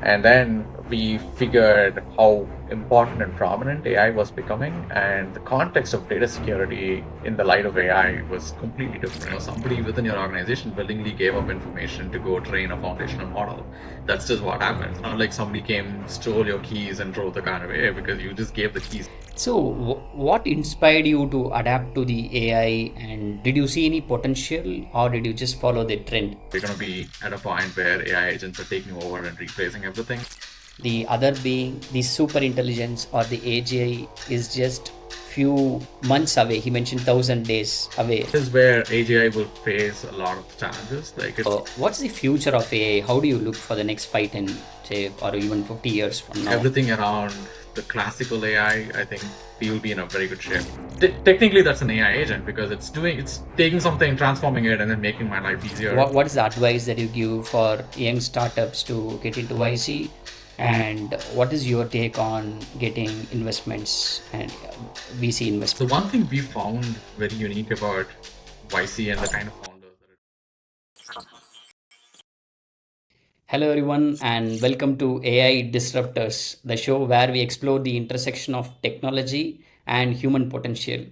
And then we figured how important and prominent AI was becoming, and the context of data security in the light of AI was completely different. Somebody within your organization willingly gave up information to go train a foundational model. That's just what happened. It's not like somebody came, stole your keys, and drove the car away because you just gave the keys. So, what inspired you to adapt to the AI, and did you see any potential, or did you just follow the trend? We're going to be at a point where AI agents are taking over and replacing everything. The other being the super intelligence or the AGI is just few months away. He mentioned 1,000 days away. This is where AGI will face a lot of challenges. Like What's the future of AI? How do you look for the next 5, 10, say, or even 50 years from now? everything around the classical I think we will be in a very good shape. Technically, that's an AI agent because it's taking something, transforming it, and then making my life easier. What is the advice that you give for young startups to get into YC? And what is your take on getting investments and VC The investment? one thing we found very unique about YC and the kind of founders that Hello, everyone, and welcome to AI Disruptors, the show where we explore the intersection of technology and human potential.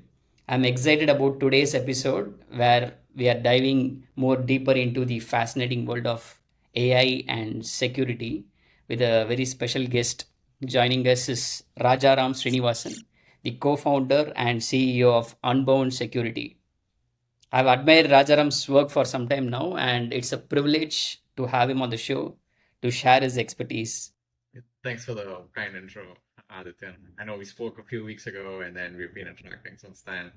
I'm excited about today's episode where we are diving more deeper into the fascinating world of AI and security with a very special guest. Joining us is Rajaram Srinivasan, the co founder and CEO of Unbound Security. I've admired Rajaram's work for some time now, and it's a privilege to have him on the show to share his expertise. Thanks for the kind intro, Aditya. I know we spoke a few weeks ago, and then we've been interacting since then.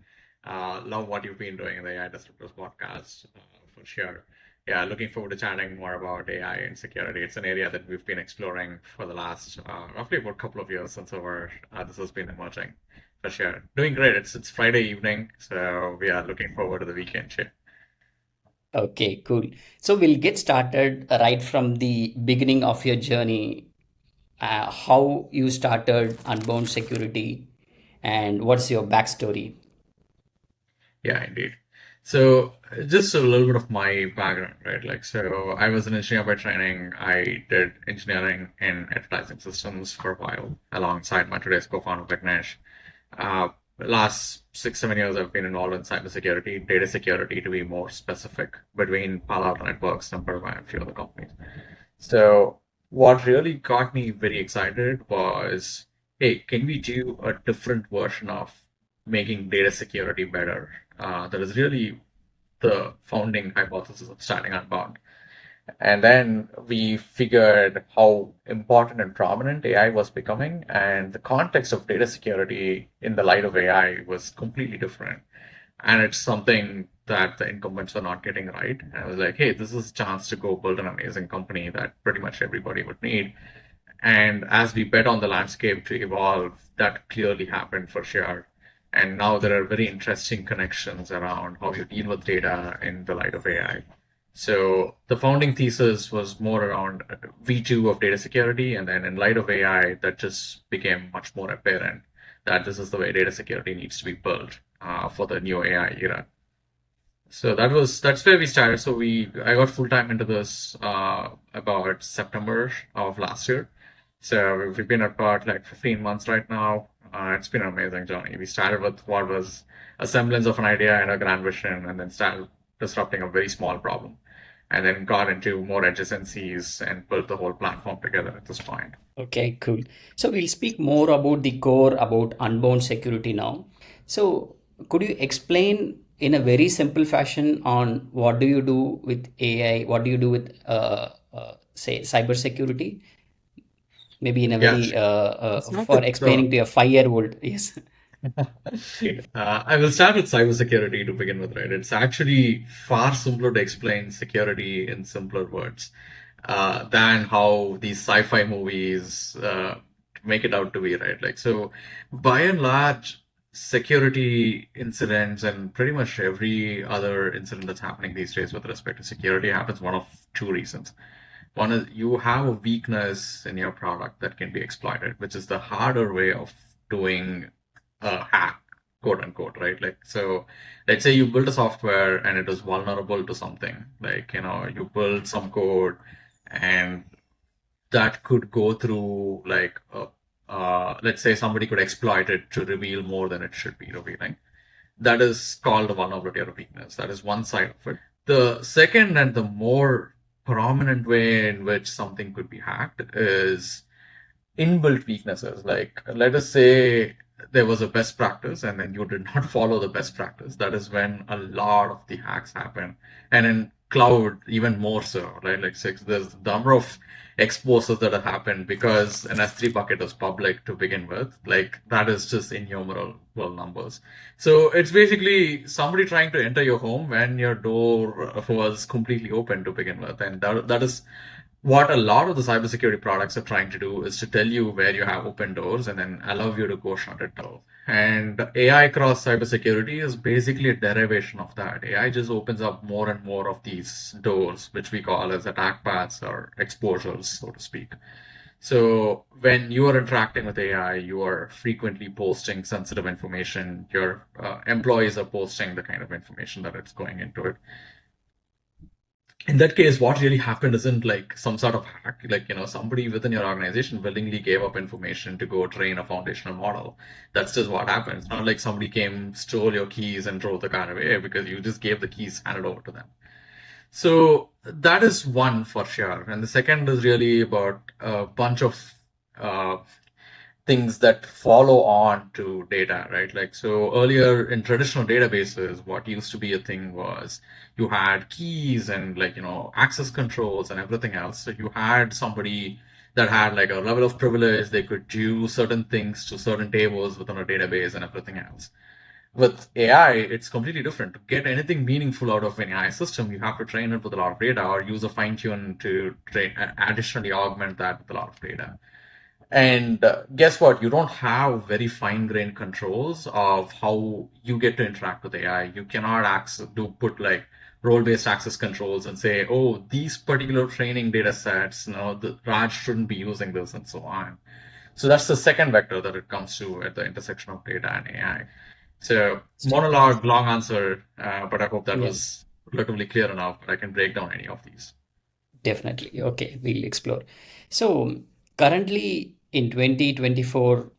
Love what you've been doing in the AI Disruptors podcast, for sure. Yeah, looking forward to chatting more about AI and security. It's an area that we've been exploring for the last roughly about a couple of years since this has been emerging, for sure. Doing great. It's Friday evening, so we are looking forward to the weekend. Shit. Okay, cool. So we'll get started right from the beginning of your journey, how you started Unbound Security, and what's your backstory. Yeah, indeed. So just a little bit of my background, right? Like, so I was an engineer by training. I did engineering in advertising systems for a while, alongside my today's co-founder Vignesh. Last 6, 7 years, I've been involved in cybersecurity, data security to be more specific, between Palo Alto Networks and a few other companies. So what really got me very excited was, hey, can we do a different version of making data security better? That is really the founding hypothesis of starting Unbound. And then we figured how important and prominent AI was becoming, and the context of data security in the light of AI was completely different. And it's something that the incumbents were not getting right. And I was like, hey, this is a chance to go build an amazing company that pretty much everybody would need. And as we bet on the landscape to evolve, that clearly happened for sure. And now there are very interesting connections around how you deal with data in the light of AI. So the founding thesis was more around V2 of data security, and then in light of AI, that just became much more apparent that this is the way data security needs to be built for the new AI era. So that's where we started. So I got full time into this about September of last year. So we've been about like 15 months right now. It's been an amazing journey. We started with what was a semblance of an idea and a grand vision, and then started disrupting a very small problem, and then got into more adjacencies and built the whole platform together at this point. Okay, cool. So we'll speak more about the core about Unbound Security now. So could you explain in a very simple fashion on what do you do with AI? What do you do with say cybersecurity? Maybe in a Yeah, very it's not for with explaining to a 5-year old. Yes. I will start with cybersecurity to begin with, right? It's actually far simpler to explain security in simpler words than how these sci-fi movies make it out to be, right? Like, so by and large, security incidents and pretty much every other incident that's happening these days with respect to security happens one of two reasons. One is you have a weakness in your product that can be exploited, which is the harder way of doing a hack, quote unquote, right? Like, so let's say you build a software and it is vulnerable to something, like, you build some code and that could go through like, let's say somebody could exploit it to reveal more than it should be revealing. That is called a vulnerability or a weakness. That is one side of it. The second and the more prominent way in which something could be hacked is inbuilt weaknesses. Like, let us say there was a best practice and then you did not follow the best practice. That is when a lot of the hacks happen. And in cloud, even more so, right? Like, there's the number of exposures that have happened because an S3 bucket is public to begin with. Like, that is just innumerable numbers. So it's basically somebody trying to enter your home when your door was completely open to begin with. And that is what a lot of the cybersecurity products are trying to do, is to tell you where you have open doors and then allow you to go shut it down. And AI across cybersecurity is basically a derivation of that. AI just opens up more and more of these doors, which we call as attack paths or exposures, so to speak. So when you are interacting with AI, you are frequently posting sensitive information. Your employees are posting the kind of information that it's going into it. In that case, what really happened isn't like some sort of hack, like, somebody within your organization willingly gave up information to go train a foundational model. That's just what happened. It's not like somebody came, stole your keys, and drove the car away because you just gave the keys, handed over to them. So that is one for sure. And the second is really about a bunch of uh, things that follow on to data, right? Like, so earlier in traditional databases, what used to be a thing was you had keys and, like, access controls and everything else. So you had somebody that had like a level of privilege. They could do certain things to certain tables within a database and everything else. With AI, it's completely different. To get anything meaningful out of an AI system, you have to train it with a lot of data or use a fine tune to train, additionally augment that with a lot of data. And guess what? You don't have very fine-grained controls of how you get to interact with AI. You cannot put like role-based access controls and say, oh, these particular training data sets, the Raj shouldn't be using this and so on. So that's the second vector that it comes to at the intersection of data and AI. So monologue, long answer, but I hope that Yeah, was relatively clear enough that I can break down any of these. definitely. Okay, we'll explore. So, currently in 2024,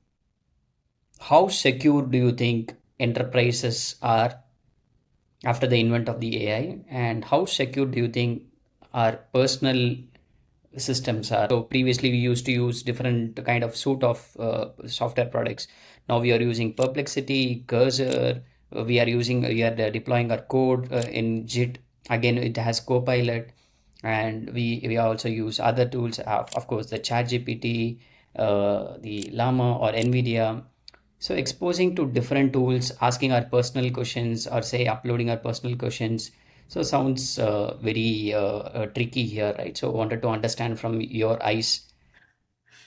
how secure do you think enterprises are after the invent of the AI, and how secure do you think our personal systems are? So previously we used to use different kind of suite of software products. Now we are using Perplexity, Cursor. We are deploying our code in JIT. Again, it has Copilot, and we also use other tools. Of course, the ChatGPT, the Llama or NVIDIA. So exposing to different tools, asking our personal questions, or say uploading our personal questions. So sounds very tricky here, right? So wanted to understand from your eyes.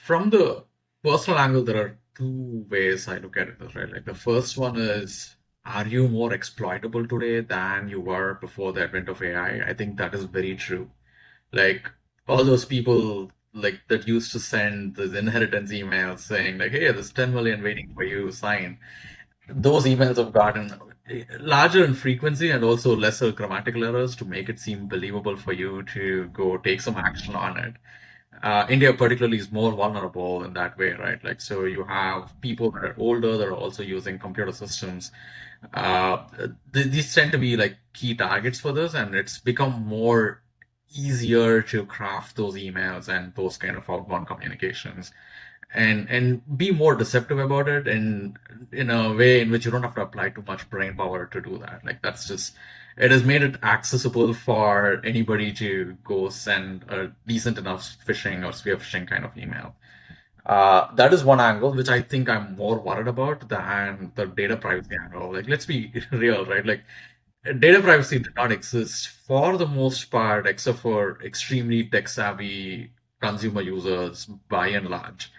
From the personal angle, there are two ways I look at it, right? Like, the first one is, are you more exploitable today than you were before the advent of AI? I think that is very true. Like, all those people like that used to send those inheritance emails saying like, hey, there's 10 million waiting for you, sign. Those emails have gotten larger in frequency and also lesser grammatical errors to make it seem believable for you to go take some action on it. India particularly is more vulnerable in that way, right? Like, so you have people that are older that are also using computer systems. Uh, these tend to be like key targets for this, and it's become more easier to craft those emails and those kind of outbound communications and be more deceptive about it, and in a way in which you don't have to apply too much brain power to do that. Like, that's just, it has made it accessible for anybody to go send a decent enough phishing or spear phishing kind of email. That is one angle which I think I'm more worried about than the data privacy angle. Like, let's be real, right? Like, data privacy did not exist for the most part, except for extremely tech savvy consumer users by and large.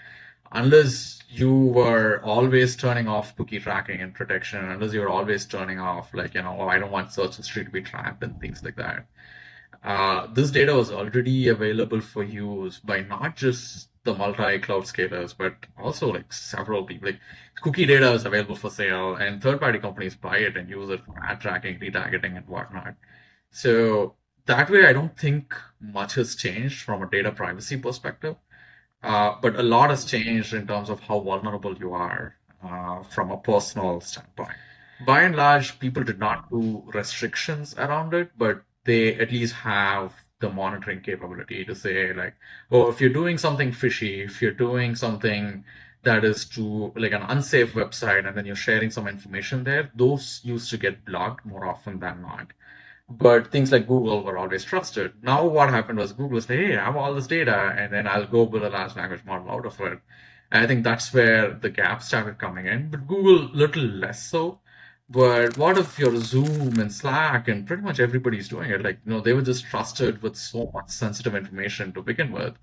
Unless you were always turning off cookie tracking and protection, unless you're always turning off, like, oh, I don't want search history to be tracked and things like that. This data was already available for use by not just the multi-cloud scalers, but also like several people. Like, cookie data is available for sale, and third-party companies buy it and use it for ad tracking, retargeting, and whatnot. So that way, I don't think much has changed from a data privacy perspective. but a lot has changed in terms of how vulnerable you are from a personal standpoint. By and large, people did not do restrictions around it, but they at least have the monitoring capability to say, like, oh, if you're doing something fishy, if you're doing something that is to like an unsafe website and then you're sharing some information there, those used to get blocked more often than not. But things like Google were always trusted. Now what happened was Google said, hey, I have all this data, and then I'll go build a large language model out of it. And I think that's where the gap started coming in. But Google, little less so. But what if your Zoom and Slack and pretty much everybody's doing it? Like, they were just trusted with so much sensitive information to begin with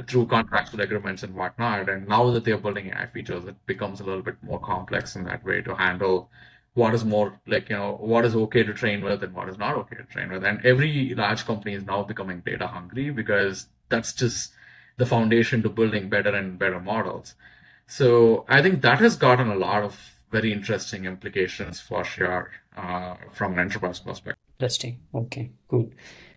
through contractual agreements and whatnot. And now that they're building AI features, it becomes a little bit more complex in that way to handle what is more like, what is okay to train with and what is not okay to train with. And every large company is now becoming data hungry because that's just the foundation to building better and better models. So I think that has gotten a lot of very interesting implications for sure from an enterprise perspective. Interesting. Okay, cool.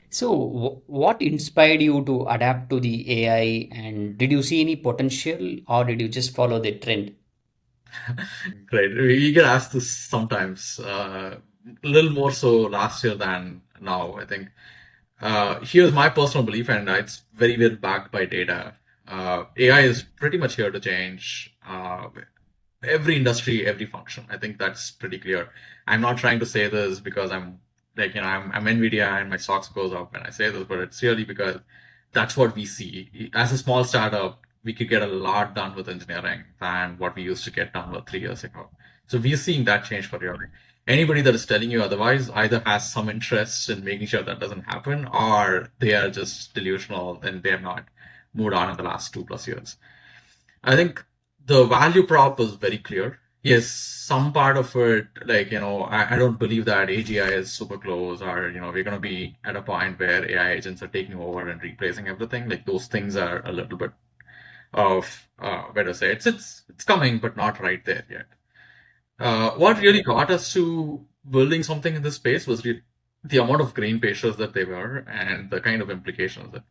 So, what inspired you to adapt to the AI, and did you see any potential, or did you just follow the trend? Great. We get asked this sometimes, a little more so last year than now, I think. Here's my personal belief, and it's very well backed by data. AI is pretty much here to change every industry, every function. I think that's pretty clear. I'm not trying to say this because I'm like, I'm NVIDIA and my stocks goes up when I say this, but it's really because that's what we see. As a small startup, we could get a lot done with engineering than what we used to get done with 3 years ago. So we're seeing that change for real. Anybody that is telling you otherwise either has some interest in making sure that doesn't happen, or they are just delusional and they have not moved on in the last 2+ years. I think the value prop was very clear. Yes, some part of it, like, I don't believe that AGI is super close, or, we're going to be at a point where AI agents are taking over and replacing everything. Like, those things are a little bit of, where to say, it's coming, but not right there yet. What really got us to building something in this space was the amount of green pages that they were and the kind of implications that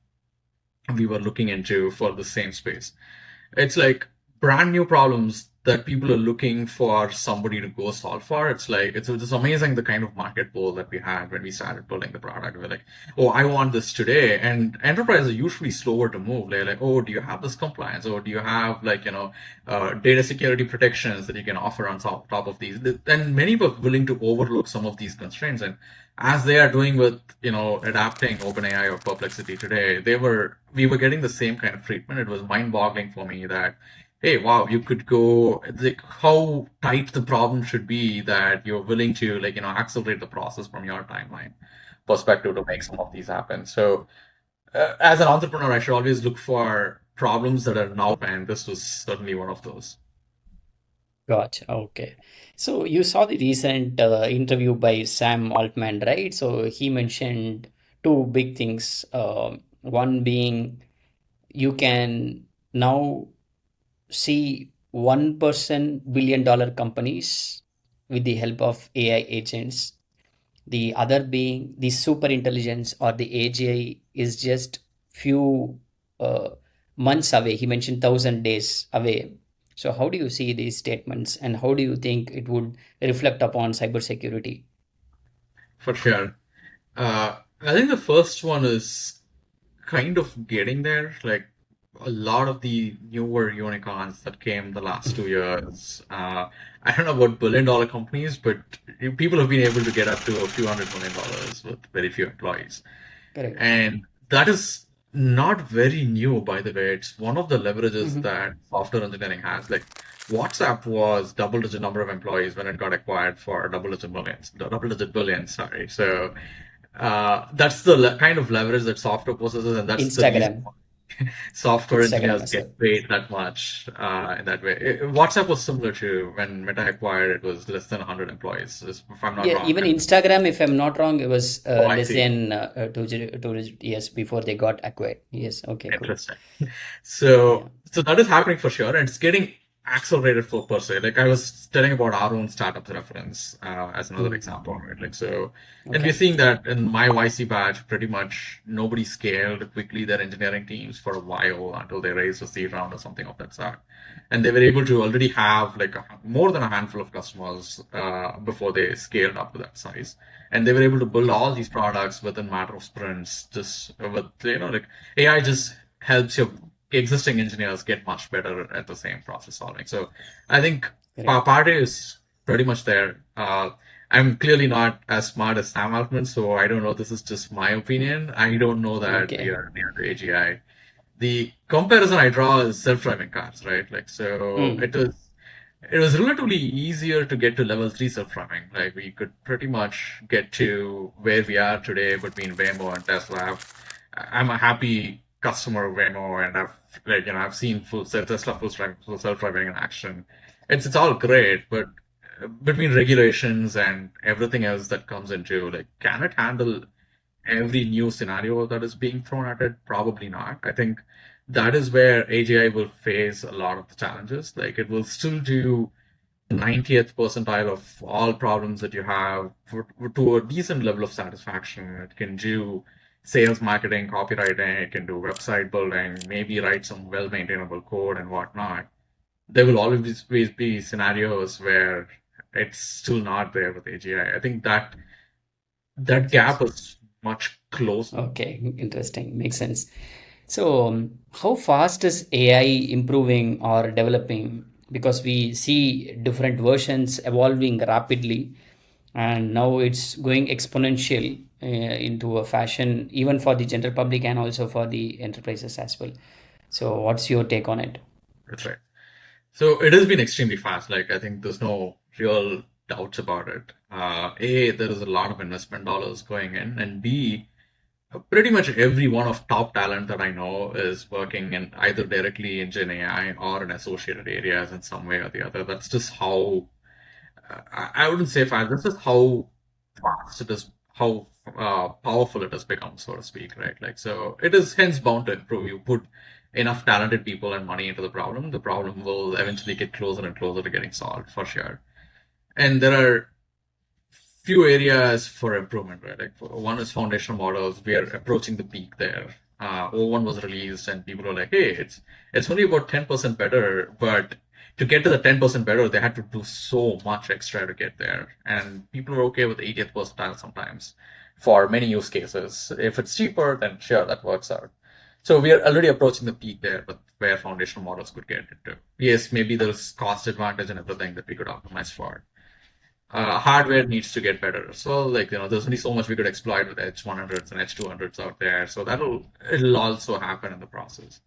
we were looking into for the same space. It's like brand new problems that people are looking for somebody to go solve for. It's like it's amazing the kind of market pull that we had when we started building the product. We're like, oh, I want this today. And enterprises are usually slower to move. They're like, oh, do you have this compliance? Or do you have like, data security protections that you can offer on top of these? And many were willing to overlook some of these constraints. And as they are doing with, adapting OpenAI or Perplexity today, we were getting the same kind of treatment. It was mind-boggling for me that, hey, wow, you could go like how tight the problem should be that you're willing to like, accelerate the process from your timeline perspective to make some of these happen. So as an entrepreneur, I should always look for problems that are now, and this was certainly one of those. Gotcha. Okay. So you saw the recent interview by Sam Altman, right? So he mentioned two big things. One being you can now see one-person billion-dollar companies with the help of AI agents. The other being the super intelligence or the AGI is just few months away. He mentioned 1,000 days away. So how do you see these statements, and how do you think it would reflect upon cybersecurity? For sure. I think the first one is kind of getting there. Like a lot of the newer unicorns that came the last 2 years. I don't know about billion-dollar companies, but people have been able to get up to a few $100 million with very few employees. Correct. And that is not very new, by the way. It's one of the leverages Mm-hmm. that software engineering has. Like WhatsApp was double-digit number of employees when it got acquired for double-digit millions, double-digit billions, sorry. So that's the kind of leverage that software possesses, and that's the reason Instagram. software Instagram engineers as well. get paid that much in that way. WhatsApp was similar to when Meta acquired it was less than 100 employees, if I'm not Yeah, wrong. even And Instagram, if I'm not wrong, it was oh, I less see. than 2 years before they got acquired. Yes. Okay. Cool. Interesting. Yeah. So that is happening for sure, and it's getting accelerated for per se. Like I was telling about our own startup reference as another Mm. example, right? Like so, and we're Okay. seeing that in my YC batch, pretty much nobody scaled quickly their engineering teams for a while until they raised a seed round or something of that sort, and they were able to already have like more than a handful of customers before they scaled up to that size, and they were able to build Okay. all these products within matter of sprints. Just with like AI just helps your existing engineers get much better at the same process solving. So I think Great. part is pretty much there. I'm clearly not as smart as Sam Altman, so I don't know. This is just my opinion. I don't know that we Okay. are near to AGI. The comparison I draw is self-driving cars, right? Like, so Mm. it was relatively easier to get to level three self-driving. Like, we could pretty much get to where we are today between Waymo and Tesla. I'm a happy customer of Waymo, and I've seen Tesla full self-driving in action. It's all great, but between regulations and everything else that comes into, like, can it handle every new scenario that is being thrown at it? Probably not. I think that is where AGI will face a lot of the challenges. Like it will still do 90th percentile of all problems that you have to a decent level of satisfaction. It can do sales, marketing, copywriting, it can do website building, maybe write some well-maintainable code and whatnot. There will always be scenarios where it's still not there with AGI. I think that Makes sense. gap is much closer. Okay. Interesting. Makes sense. So, how fast is AI improving or developing? Because we see different versions evolving rapidly, and now it's going exponential into a fashion, even for the general public and also for the enterprises as well. So, what's your take on it? That's right. So it has been extremely fast. Like I think there's no real doubts about it. A, there is a lot of investment dollars going in, and B, pretty much every one of top talent that I know is working in either directly in Gen AI or in associated areas in some way or the other. That's just how I wouldn't say fast. That's just how fast it is, how powerful it has become, so to speak, right? Like so, it is hence bound to improve. You put enough talented people and money into the problem will eventually get closer and closer to getting solved for sure. And there are few areas for improvement, right? Like one is foundational models. We are approaching the peak there. O1 was released, and people were like, "Hey, it's only about 10% better." But to get to the 10% better, they had to do so much extra to get there, and people are okay with 80th percentile sometimes for many use cases. If it's cheaper, then sure, that works out. So we are already approaching the peak there, but where foundational models could get into. Yes, maybe there's cost advantage and everything that we could optimize for. Hardware needs to get better as well. Like, there's only so much we could exploit with H100s and H200s out there. So it'll also happen in the process.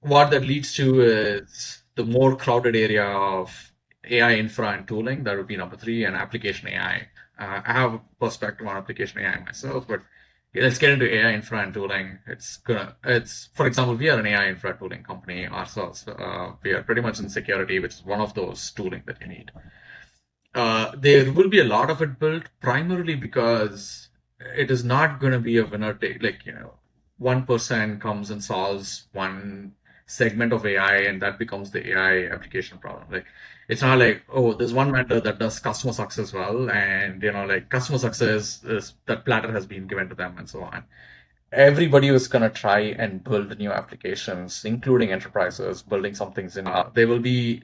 What that leads to is the more crowded area of AI infra and tooling. That would be number three, and application AI. I have a perspective on application AI myself, but let's get into AI infra and tooling. For example, we are an AI infra tooling company ourselves. We are pretty much in security, which is one of those tooling that you need. There will be a lot of it built primarily because it is not going to be a winner take. Like, 1% comes and solves one segment of AI and that becomes the AI application problem. Like, it's not like, oh, there's one vendor that does customer success well, and, like customer success is that platter has been given to them and so on. Everybody was going to try and build new applications, including enterprises building some things in. There will be,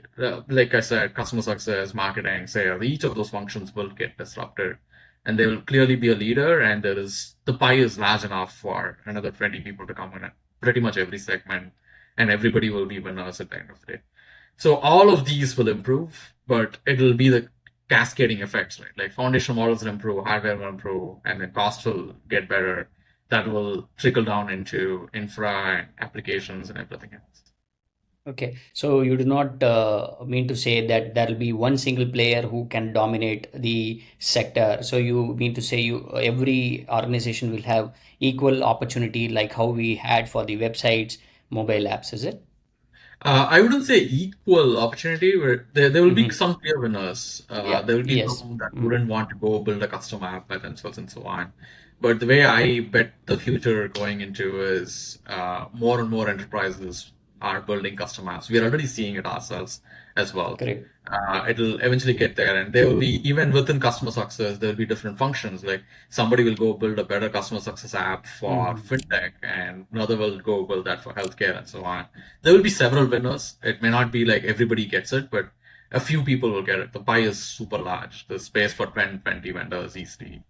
like I said, customer success, marketing, sales. Each of those functions will get disrupted, and there will clearly be a leader. And the pie is large enough for another 20 people to come in at pretty much every segment, and everybody will be winners at the end of the day. So all of these will improve, but it'll be the cascading effects, right? Like foundational models will improve, hardware will improve, and then cost will get better. That will trickle down into infra and applications and everything else. Okay, so you do not mean to say that there will be one single player who can dominate the sector. So you mean to say every organization will have equal opportunity, like how we had for the websites, mobile apps, is it? I wouldn't say equal opportunity, where there will be Mm-hmm. some clear winners. Yeah. There will be Yes. some that Mm. wouldn't want to go build a custom app by themselves and so on. But the way I bet the future going into is more and more enterprises are building custom apps. We are already seeing it ourselves as well. Correct. It'll eventually get there, and there will be, even within customer success, there will be different functions. Like somebody will go build a better customer success app for Mhm. fintech, and another will go build that for healthcare, and so on. There will be several winners. It may not be like everybody gets it, but a few people will get it. The pie is super large. There's space for 10, 20 vendors easily.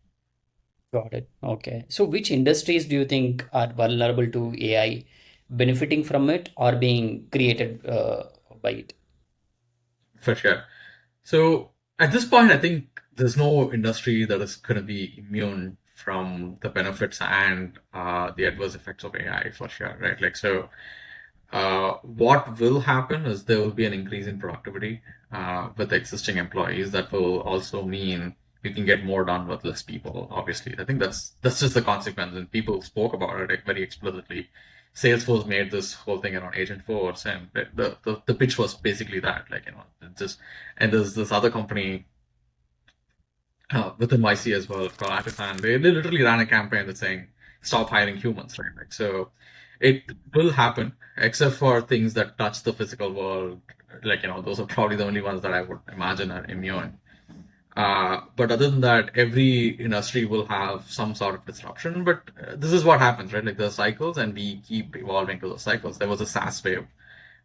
Got it. Okay. So which industries do you think are vulnerable to AI benefiting from it or being created by it? For sure. So at this point, I think there's no industry that is going to be immune from the benefits and the adverse effects of AI for sure, right? Like, so what will happen is there will be an increase in productivity with existing employees. That will also mean you can get more done with less people, obviously. I think that's just the consequence, and people spoke about it like, very explicitly. Salesforce made this whole thing around Agent Force, and the pitch was basically that, like, just, and there's this other company within YC as well called Artisan. They literally ran a campaign that's saying stop hiring humans, right? Like, so it will happen, except for things that touch the physical world. Like, those are probably the only ones that I would imagine are immune. But other than that, every industry will have some sort of disruption. But this is what happens, right? Like, there are cycles, and we keep evolving to those cycles. There was a SaaS wave,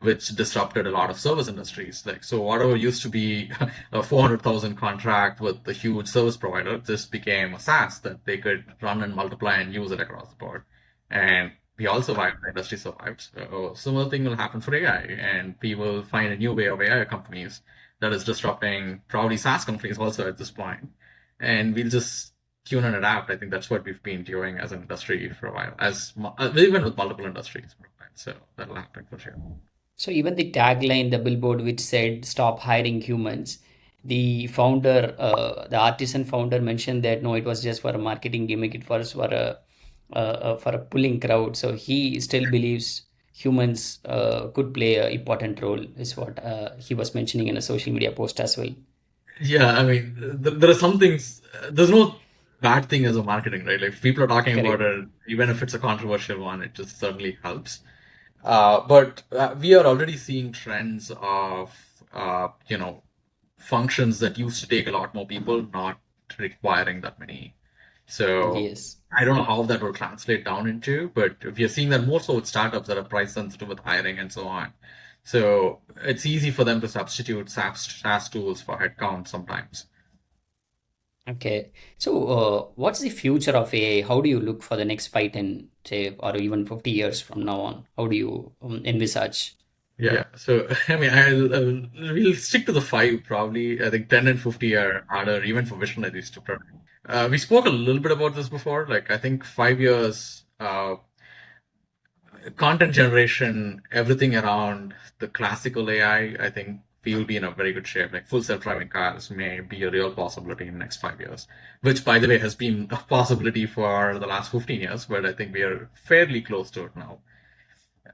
which disrupted a lot of service industries. Like, so whatever used to be a 400,000 contract with a huge service provider just became a SaaS that they could run and multiply and use it across the board. And we all survived, the industry survived. So similar thing will happen for AI, and we will find a new way of AI companies that is disrupting probably SaaS companies also at this point. And we'll just tune and adapt. I think that's what we've been doing as an industry for a while, even with multiple industries. So that'll happen for sure. So even the tagline, the billboard which said "Stop hiring humans," the founder, the artisan founder mentioned that no, it was just for a marketing gimmick. It was for a pulling crowd. So he still believes humans could play a important role. Is what he was mentioning in a social media post as well. Yeah, I mean, there are some things. There's no bad thing as a marketing, right? Like, if people are talking about Correct. it, even if it's a controversial one, it just certainly helps. But we are already seeing trends of, functions that used to take a lot more people not requiring that many. So Yes. I don't know how that will translate down into, but we are seeing that more so with startups that are price sensitive with hiring and so on. So it's easy for them to substitute SaaS tools for headcount sometimes. Okay. So, what's the future of AI? How do you look for the next 5, 10, say, or even 50 years from now on? How do you envisage? Yeah. So I mean, we'll stick to the five probably. I think 10 and 50 are harder even for visionaries to predict. We spoke a little bit about this before. Like, I think 5 years, content generation, everything around the classical AI, I think we will be in a very good shape. Like, full self-driving cars may be a real possibility in the next 5 years, which, by the way, has been a possibility for the last 15 years, but I think we are fairly close to it now.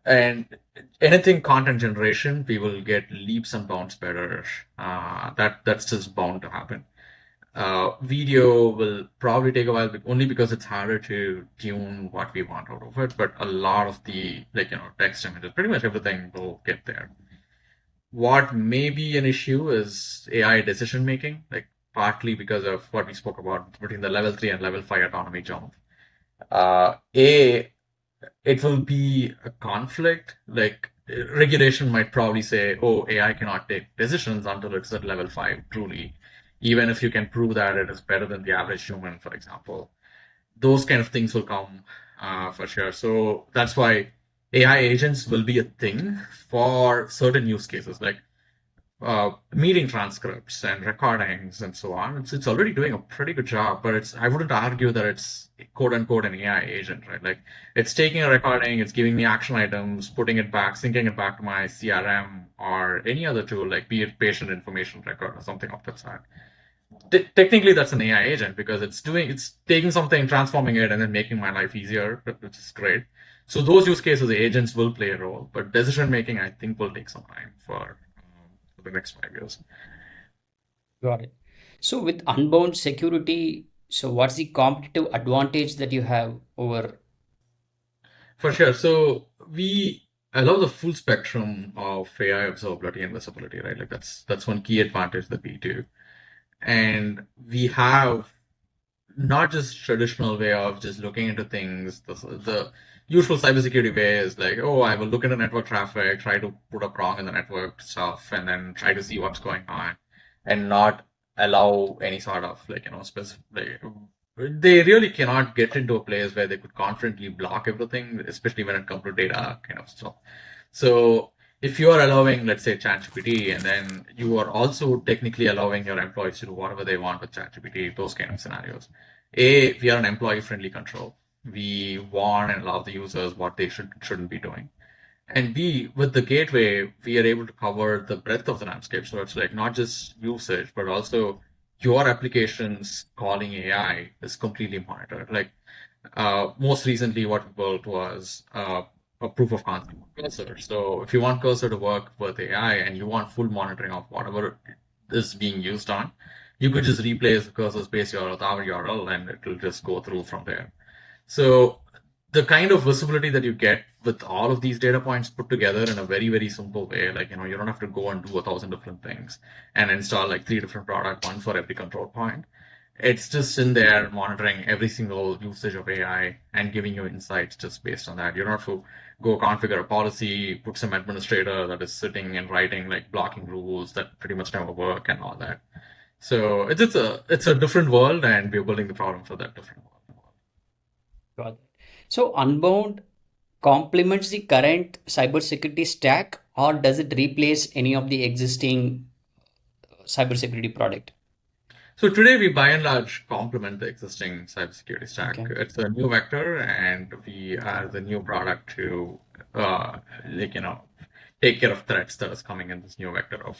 And anything content generation, we will get leaps and bounds better. That's just bound to happen. Video will probably take a while, only because it's harder to tune what we want out of it. But a lot of the, like, text images, pretty much everything will get there. What may be an issue is AI decision making, like, partly because of what we spoke about between the level 3 and level 5 autonomy jump. A It will be a conflict. Like, regulation might probably say, oh, AI cannot take decisions until it's at level 5, truly, even if you can prove that it is better than the average human, for example. Those kind of things will come for sure. So that's why AI agents will be a thing for certain use cases. Like, meeting transcripts and recordings and so on. It's already doing a pretty good job, but I wouldn't argue that it's quote unquote an AI agent, right? Like, it's taking a recording, it's giving me action items, putting it back, syncing it back to my CRM or any other tool, like be it patient information record or something of that sort. Technically, that's an AI agent because it's taking something, transforming it, and then making my life easier, which is great. So those use cases, the agents will play a role, but decision making, I think, will take some time for the next 5 years. Got it. So, with Unbound Security, so what's the competitive advantage that you have over? For sure. So we allow the full spectrum of AI observability and visibility, right? Like that's one key advantage that we do. And we have not just traditional way of just looking into things. The usual cybersecurity way is like, oh, I will look into network traffic, try to put up wrong in the network stuff, and then try to see what's going on, and not allow any sort of like specific. Like, they really cannot get into a place where they could confidently block everything, especially when it comes to data kind of stuff. So if you are allowing, let's say, ChatGPT, and then you are also technically allowing your employees to do whatever they want with ChatGPT, those kind of scenarios. A, we are an employee-friendly control. We want and allow the users what they shouldn't be doing. And B, with the gateway, we are able to cover the breadth of the landscape. So it's like not just usage, but also your applications calling AI is completely monitored. Like most recently, what we built was a proof of concept for Cursor. So if you want Cursor to work with AI and you want full monitoring of whatever is being used on, you could just replace the Cursor space URL with our URL and it will just go through from there. So the kind of visibility that you get with all of these data points put together in a very, very simple way, like, you don't have to go and do 1,000 different things and install like three different products, one for every control point. It's just in there monitoring every single usage of AI and giving you insights just based on that. You don't have to go configure a policy, put some administrator that is sitting and writing like blocking rules that pretty much never work and all that. So it's a different world, and we're building the problem for that different world. Got it. So Unbound complements the current cybersecurity stack, or does it replace any of the existing cybersecurity product? So today we by and large complement the existing cybersecurity stack. Okay. It's a new vector, and we are the new product to uh, like take care of threats that is coming in this new vector of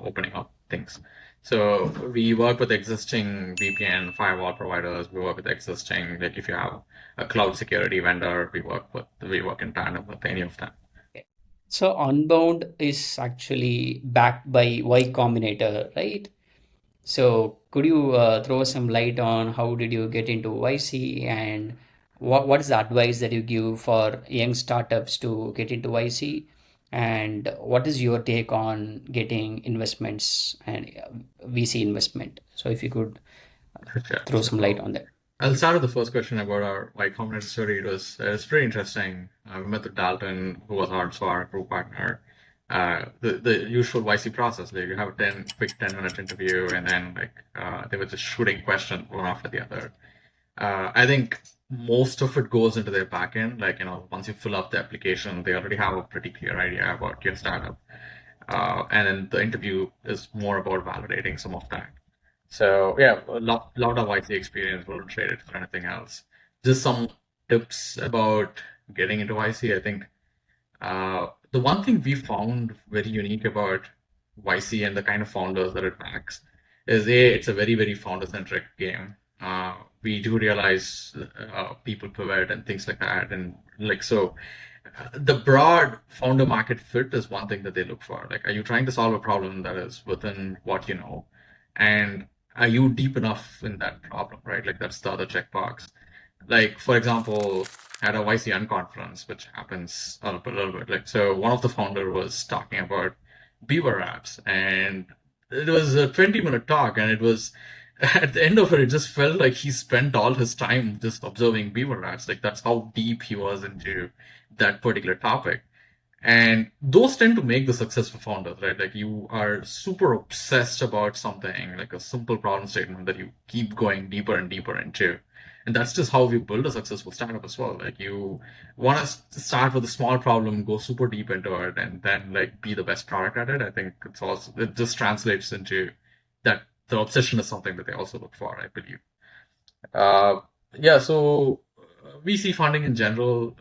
opening up things. So we work with existing VPN firewall providers. We work with existing, like if you have a cloud security vendor, we work in tandem with any of them. Okay. So Unbound is actually backed by Y Combinator, right? So could you throw some light on how did you get into YC, and what is the advice that you give for young startups to get into YC, and what is your take on getting investments and VC investment? So if you could Sure. throw some light So on that. I'll start with the first question about our Y Combinator story. It's pretty interesting. We met with Dalton, who was also our group partner. The usual YC process, like you have a 10-minute interview, and then they were just shooting questions one after the other. I think most of it goes into their backend. Like once you fill up the application, they already have a pretty clear idea about your startup, and then the interview is more about validating some of that. So yeah, a lot of YC experience. Wouldn't trade it for anything else. Just some tips about getting into YC. I think the one thing we found very unique about YC and the kind of founders that it backs is it's a very, very founder-centric game. We do realize people pivot and things like that, and like so the broad founder market fit is one thing that they look for. Like, are you trying to solve a problem that is within what you know? And are you deep enough in that problem, right? Like, that's the other checkbox. Like, for example, at a YCN conference, which happens a little bit, like, so one of the founder was talking about beaver apps, and it was a 20-minute talk, and it was at the end of it, it just felt like he spent all his time just observing beaver rats. Like that's how deep he was into that particular topic. And those tend to make the successful founders, right? Like you are super obsessed about something, like a simple problem statement that you keep going deeper and deeper into. And that's just how we build a successful startup as well. Like you want to start with a small problem, go super deep into it, and then like be the best product at it. I think it just translates into that the obsession is something that they also look for, I believe. Uh, yeah, so VC funding in general,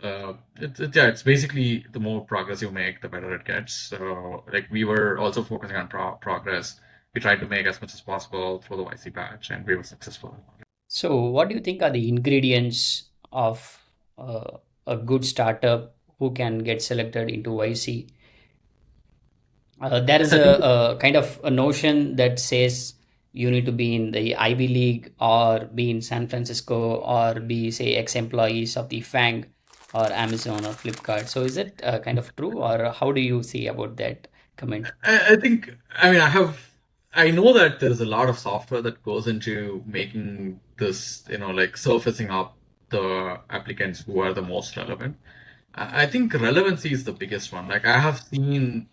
it's basically the more progress you make, the better it gets. So, like, we were also focusing on progress. We tried to make as much as possible through the YC batch, and we were successful. So what do you think are the ingredients of a good startup who can get selected into YC? There is I think a kind of a notion that says you need to be in the Ivy League or be in San Francisco or be, say, ex-employees of the FANG. or Amazon or Flipkart. So is it kind of true, or how do you see about that comment? I think, I mean, I know that there's a lot of software that goes into making this, like surfacing up the applicants who are the most relevant. I think relevancy is the biggest one. Like, I have seen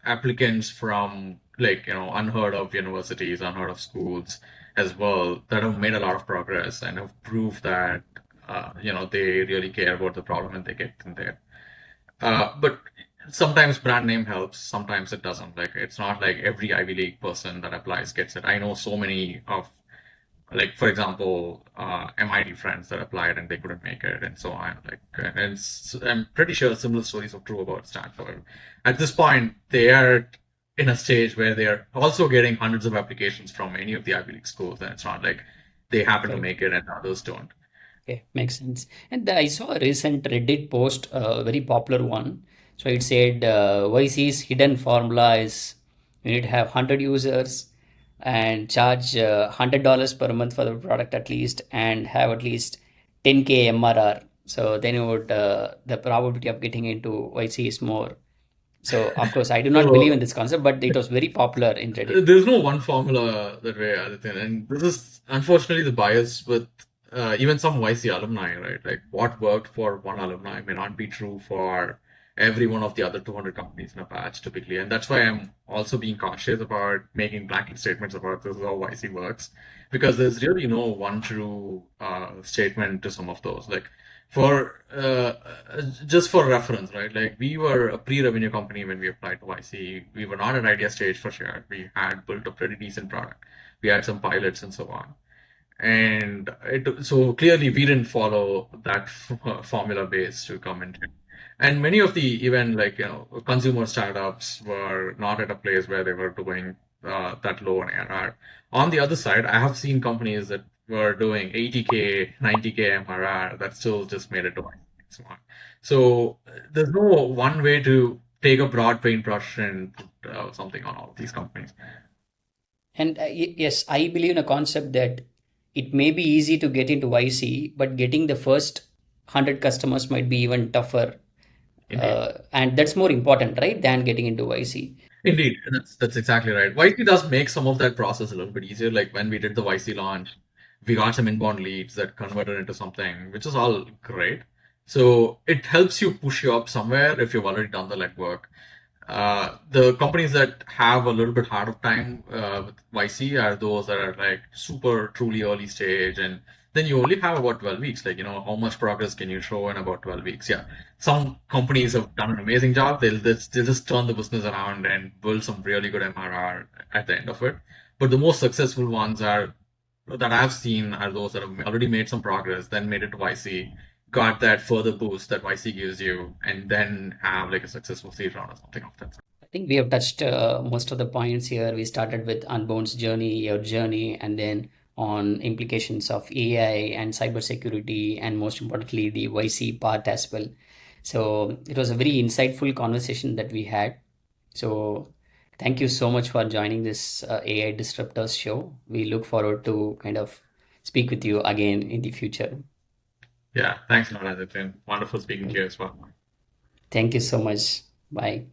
applicants from, like, unheard of universities, unheard of schools as well, that have made a lot of progress and have proved that, they really care about the problem and they get in there. But sometimes brand name helps, sometimes it doesn't. Like, it's not like every Ivy League person that applies gets it. I know so many of, like, for example, MIT friends that applied and they couldn't make it, and so on. Like, and I'm pretty sure similar stories are true about Stanford. At this point, they are in a stage where they are also getting hundreds of applications from any of the Ivy League schools, and it's not like they happen to Correct. make it and others don't. Okay, makes sense. And I saw a recent Reddit post, a very popular one. So it said YC's hidden formula is you need to have 100 users and charge $100 per month for the product at least, and have at least 10K MRR. So then you would the probability of getting into YC is more. So of course I do not believe in So this concept, but it was very popular in Reddit. there's no one formula that way, Adityan, and this is unfortunately the bias with even some YC alumni, right? Like, what worked for one alumni may not be true for every one of the other 200 companies in a batch, typically, and that's why I'm also being cautious about making blanket statements about this is how YC works, because there's really no one true statement to some of those. Like, for just for reference, right? Like, we were a pre-revenue company when we applied to YC. We were not at idea stage for sure. We had built a pretty decent product. We had some pilots and so on. And so clearly we didn't follow that formula base to come into. And many of the even, like, consumer startups were not at a place where they were doing that low on ARR. On the other side, I have seen companies that were doing 80K, 90K MRR that still just made it to one. So on. So there's no one way to take a broad paintbrush and put something on all of these companies. And yes, I believe in a concept that it may be easy to get into YC, but getting the first 100 customers might be even tougher. Indeed. And that's more important, right, than getting into YC. Indeed, that's exactly right. YC does make some of that process a little bit easier. Like, when we did the YC launch, we got some inbound leads that converted into something, which is all great. So it helps you push you up somewhere if you've already done the legwork. The companies that have a little bit harder time with YC are those that are like super truly early stage, and then you only have about 12 weeks. Like, how much progress can you show in about 12 weeks? Yeah, some companies have done an amazing job. They'll just turn the business around and build some really good MRR at the end of it. But the most successful ones are that I've seen are those that have already made some progress, then made it to YC, got that further boost that YC gives you, and then have like a successful seed round or something of that. I think we have touched most of the points here. We started with Unbound's journey, your journey, and then on implications of AI and cybersecurity, and most importantly, the YC part as well. So it was a very insightful conversation that we had. So thank you so much for joining this AI Disruptors show. We look forward to kind of speak with you again in the future. Yeah, thanks a lot, Aditya. Wonderful speaking to you as well. Thank you so much. Bye.